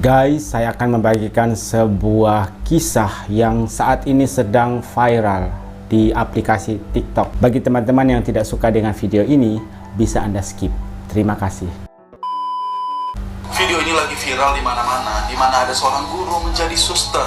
Guys, saya akan membagikan sebuah kisah yang saat ini sedang viral di aplikasi TikTok. Bagi teman-teman yang tidak suka dengan video ini, bisa Anda skip. Terima kasih. Video ini lagi viral di mana-mana, di mana ada seorang guru menjadi suster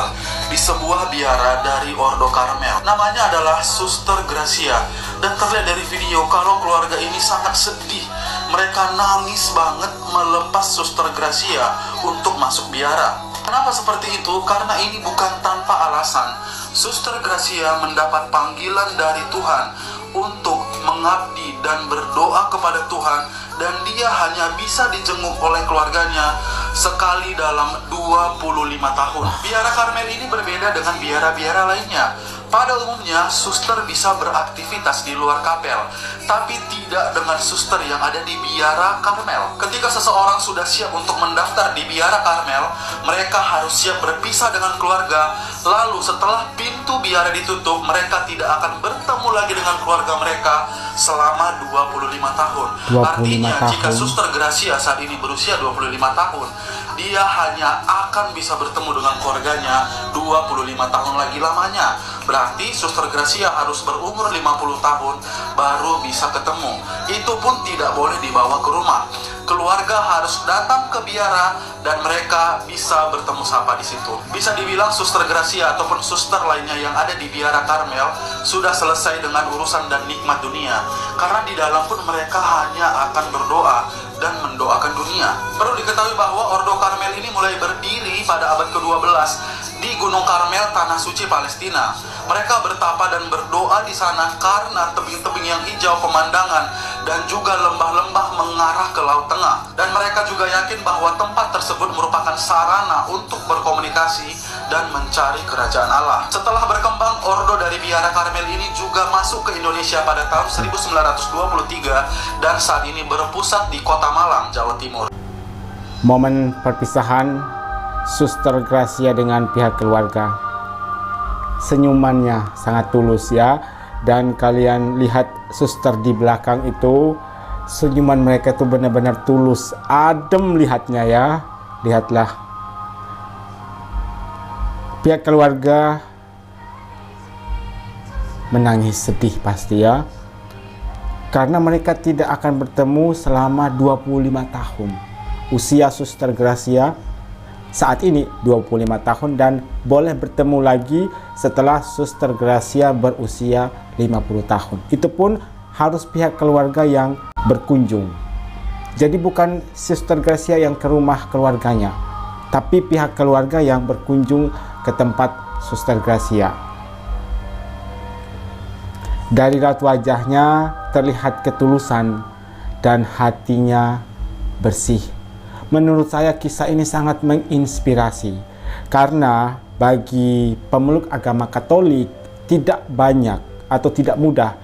di sebuah biara dari Ordo Karmel. Namanya adalah Suster Gracia, dan terlihat dari video kalau keluarga ini sangat sedih. Mereka nangis banget melepas Suster Gracia untuk masuk biara. Kenapa seperti itu? Karena ini bukan tanpa alasan. Suster Gracia mendapat panggilan dari Tuhan untuk mengabdi dan berdoa kepada Tuhan, dan dia hanya bisa dijenguk oleh keluarganya sekali dalam 25 tahun. Biara Karmel ini berbeda dengan biara-biara lainnya. Pada umumnya, suster bisa beraktivitas di luar kapel, tapi tidak dengan suster yang ada di biara Karmel. Ketika seseorang sudah siap untuk mendaftar di biara Karmel, mereka harus siap berpisah dengan keluarga. Lalu setelah pintu biara ditutup, mereka tidak akan bertemu lagi dengan keluarga mereka selama 25 tahun. Artinya, jika Suster Gracia saat ini berusia 25 tahun, dia hanya akan bisa bertemu dengan keluarganya 25 tahun lagi lamanya. Berarti Suster Gracia harus berumur 50 tahun baru bisa ketemu. Itu pun tidak boleh dibawa ke rumah. Keluarga harus datang ke biara dan mereka bisa bertemu sapa di situ. Bisa dibilang Suster Gracia ataupun suster lainnya yang ada di biara Karmel sudah selesai dengan urusan dan nikmat dunia, karena di dalam pun mereka hanya akan berdoa dan mendoakan dunia. Perlu diketahui bahwa Ordo Karmel ini mulai berdiri pada abad ke-12 di Gunung Karmel, Tanah Suci Palestina. Mereka bertapa dan berdoa di sana karena tebing-tebing yang hijau pemandangan dan juga lembah-lembah mengarah ke Laut Tengah. Dan mereka juga yakin bahwa tempat tersebut merupakan sarana untuk berkomunikasi dan mencari kerajaan Allah. Setelah berkembang, Ordo dari biara Karmel ini juga masuk ke Indonesia pada tahun 1923 dan saat ini berpusat di Kota Malang, Jawa Timur. Momen perpisahan Suster Gracia dengan pihak keluarga. Senyumannya sangat tulus ya. Dan kalian lihat suster di belakang itu, senyuman mereka itu benar-benar tulus, adem lihatnya ya. Lihatlah. Pihak keluarga menangis sedih pasti ya. Karena mereka tidak akan bertemu selama 25 tahun. Usia Suster Gracia saat ini 25 tahun dan boleh bertemu lagi setelah Suster Gracia berusia 50 tahun. Itu pun harus pihak keluarga yang berkunjung. Jadi bukan Suster Gracia yang ke rumah keluarganya, tapi pihak keluarga yang berkunjung ke tempat Suster Gracia. Dari raut wajahnya terlihat ketulusan dan hatinya bersih. Menurut saya kisah ini sangat menginspirasi, karena bagi pemeluk agama Katolik tidak banyak atau tidak mudah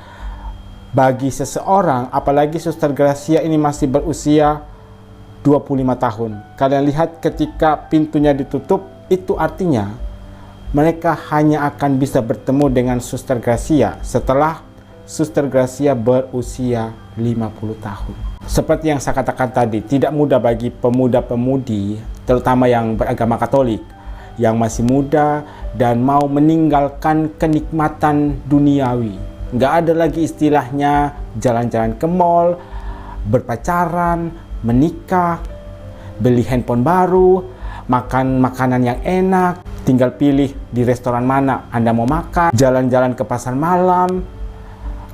bagi seseorang, apalagi Suster Gracia ini masih berusia 25 tahun. Kalian lihat ketika pintunya ditutup, itu artinya mereka hanya akan bisa bertemu dengan Suster Gracia setelah Suster Gracia berusia 50 tahun. Seperti yang saya katakan tadi, tidak mudah bagi pemuda-pemudi, terutama yang beragama Katolik, yang masih muda dan mau meninggalkan kenikmatan duniawi. Nggak ada lagi istilahnya jalan-jalan ke mall, berpacaran, menikah, beli handphone baru, makan makanan yang enak, tinggal pilih di restoran mana Anda mau makan, jalan-jalan ke pasar malam,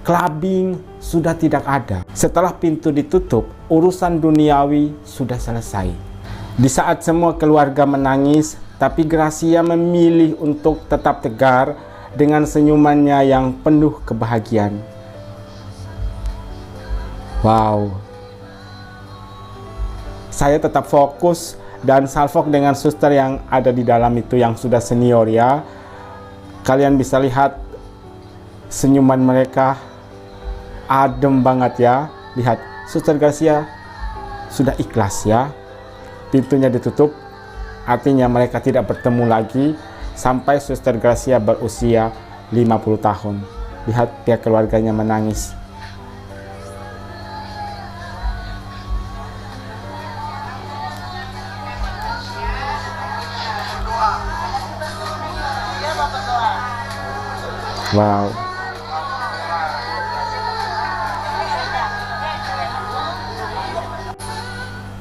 clubbing sudah tidak ada. Setelah pintu ditutup, urusan duniawi sudah selesai. Di saat semua keluarga menangis, tapi Gracia memilih untuk tetap tegar dengan senyumannya yang penuh kebahagiaan. Wow. Saya tetap fokus dan salfok dengan suster yang ada di dalam itu yang sudah senior ya. Kalian bisa lihat senyuman mereka adem banget ya. Lihat, Suster Gracia sudah ikhlas ya. Pintunya ditutup, artinya mereka tidak bertemu lagi sampai Suster Gracia berusia 50 tahun. Lihat pihak keluarganya menangis. Wow.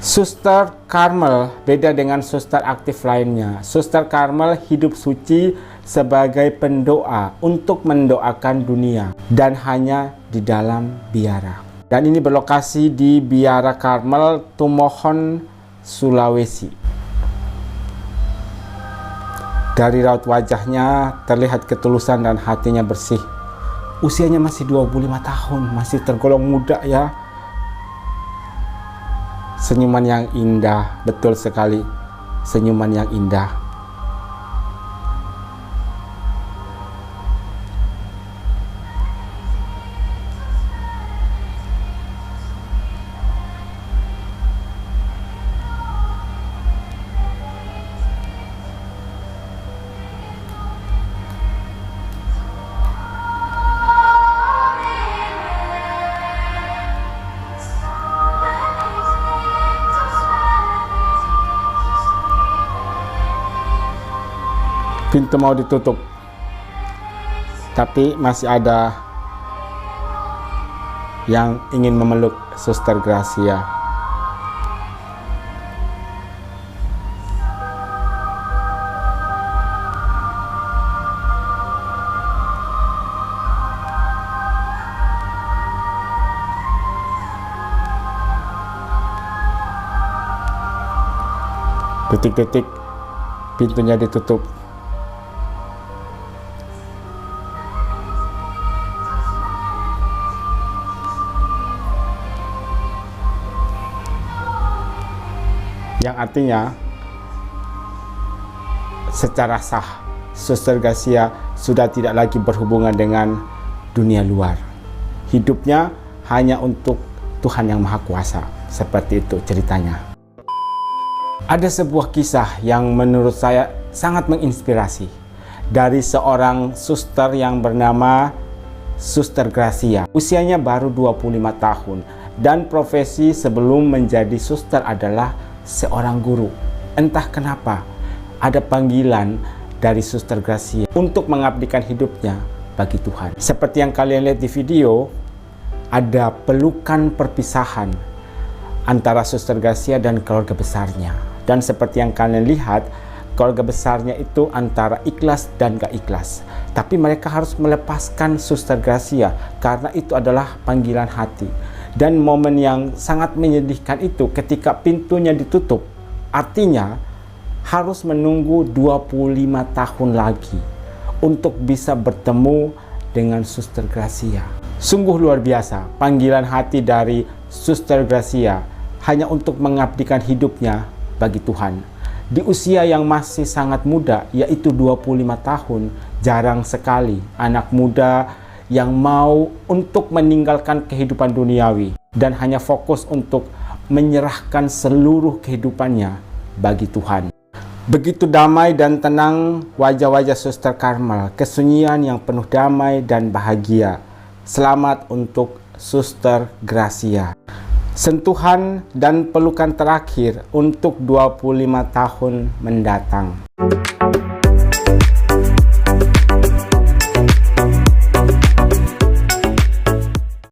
Suster Carmel beda dengan suster aktif lainnya. Suster Carmel hidup suci sebagai pendoa untuk mendoakan dunia dan hanya di dalam biara. Dan ini berlokasi di Biara Carmel, Tumohon, Sulawesi. Dari raut wajahnya terlihat ketulusan dan hatinya bersih. Usianya masih 25 tahun, masih tergolong muda ya. Senyuman yang indah, betul sekali. Senyuman yang indah. Pintu mau ditutup, tapi masih ada yang ingin memeluk Suster Gracia. Detik-detik pintunya ditutup. Yang artinya secara sah Suster Gracia sudah tidak lagi berhubungan dengan dunia luar. Hidupnya hanya untuk Tuhan yang Maha Kuasa. Seperti itu ceritanya. Ada sebuah kisah yang menurut saya sangat menginspirasi dari seorang suster yang bernama Suster Gracia. Usianya baru 25 tahun dan profesi sebelum menjadi suster adalah seorang guru. Entah kenapa ada panggilan dari Suster Gracia untuk mengabdikan hidupnya bagi Tuhan. Seperti yang kalian lihat di video, ada pelukan perpisahan antara Suster Gracia dan keluarga besarnya. Dan seperti yang kalian lihat, keluarga besarnya itu antara ikhlas dan gak ikhlas. Tapi mereka harus melepaskan Suster Gracia karena itu adalah panggilan hati. Dan momen yang sangat menyedihkan itu ketika pintunya ditutup, artinya harus menunggu 25 tahun lagi untuk bisa bertemu dengan Suster Gracia. Sungguh luar biasa panggilan hati dari Suster Gracia hanya untuk mengabdikan hidupnya bagi Tuhan. Di usia yang masih sangat muda, yaitu 25 tahun, jarang sekali anak muda yang mau untuk meninggalkan kehidupan duniawi dan hanya fokus untuk menyerahkan seluruh kehidupannya bagi Tuhan. Begitu damai dan tenang wajah-wajah Suster Carmel, kesunyian yang penuh damai dan bahagia. Selamat untuk Suster Gracia. Sentuhan dan pelukan terakhir untuk 25 tahun mendatang.